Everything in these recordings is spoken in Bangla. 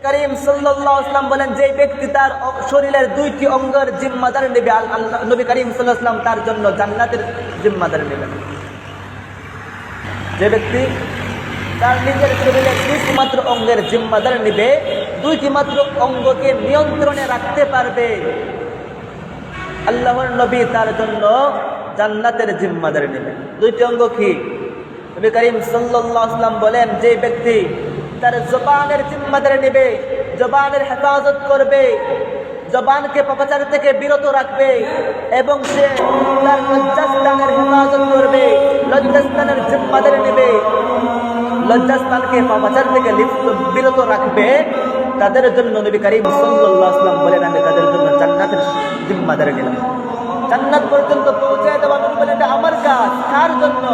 করিম সাল্লাল্লাহু আলাইহি ওয়াসাল্লাম বলেন, যে ব্যক্তি তার শরীরের দুইটি অঙ্গের জিম্মাদার নেবে, নবী করিম সাল্লাল্লাহু আলাইহি ওয়াসাল্লাম তার জন্য জান্নাতের জিম্মাদার নেবেন। যে ব্যক্তি তার নিজের শরীরের দুইটি মাত্র অঙ্গের জিম্মাদার নেবে, দুইটি মাত্র অঙ্গকে নিয়ন্ত্রণে রাখতে পারবে, আল্লাহর নবী তার জন্য জান্নাতের জিম্মাদার নেবেন। দুইটি অঙ্গ কি? নবী করিম সাল্লাল্লাহু আলাইহি ওয়াসাল্লাম বলেন, যে ব্যক্তি তার জবানের জিম্মাদারি নেবে, জবানের হেফাজত করবে, জবানকে পাপাচার থেকে বিরত রাখবে এবং সে তার লজ্জাস্থানের হেফাজত করবে, লজ্জাস্থানের জিম্মাদারি নেবে, লজ্জাস্থানকে পাপাচার থেকে বিরত রাখবে, তাদের জন্য নবী করিম সাল্লাল্লাহু আলাইহি ওয়াসাল্লাম বলেন, আমি তাদের জন্য জান্নাতের জিম্মাদারি নিলাম। জান্নাত পর্যন্ত পৌঁছে দেওয়া, নবী বলেন, এটা আমার কাজ। কার জন্য?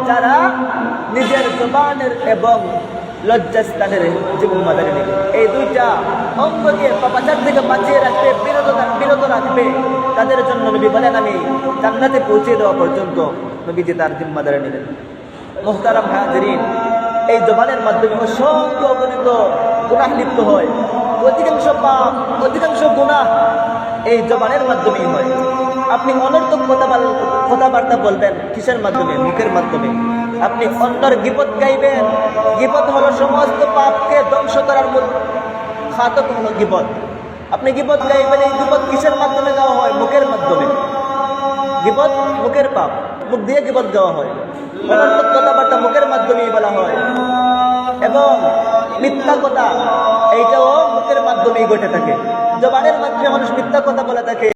যারা নিজের জবানের এবং লজ্জাস্থানের জিম্মাদারি নেবে, এই দুইটা অঙ্গকে পাপাচার থেকে বাঁচিয়ে রাখবে, বিরত রাখবে, তাদের জন্য নবী বলেন, আমি জান্নাতে পৌঁছে দেওয়া পর্যন্ত নবীজি তার জিম্মাদারি নেবেন। মুহতারাম হাজিরিন, এই জবানের মাধ্যমে অসংখ্য অগণিত গুনাহ লিপ্ত হয়। অধিকাংশ পাপ, অধিকাংশ গুনাহ এই জবানের মাধ্যমেই হয়। আপনি অনর্থক কথাবার্তা বলবেন কিসের মাধ্যমে? মুখের মাধ্যমে। আপনি অন্যর গীবত গাইবেন, গীবত হলো সমস্ত পাপকে ধ্বংস করার মূল খাতক হলো গীবত। আপনি গীবত গাইবেন, এই গীবত কিসের মাধ্যমে গাওয়া হয়? মুখের মাধ্যমে। গীবত মুখের পাপ, মুখ দিয়ে গীবত গাওয়া হয়। অনর্থক কথাবার্তা মুখের মাধ্যমেই বলা হয় এবং মিথ্যা কথা এইটাও মুখের মাধ্যমেই ঘটে থাকে। জবানের মাধ্যমে মানুষ মিথ্যা কথা বলে থাকে।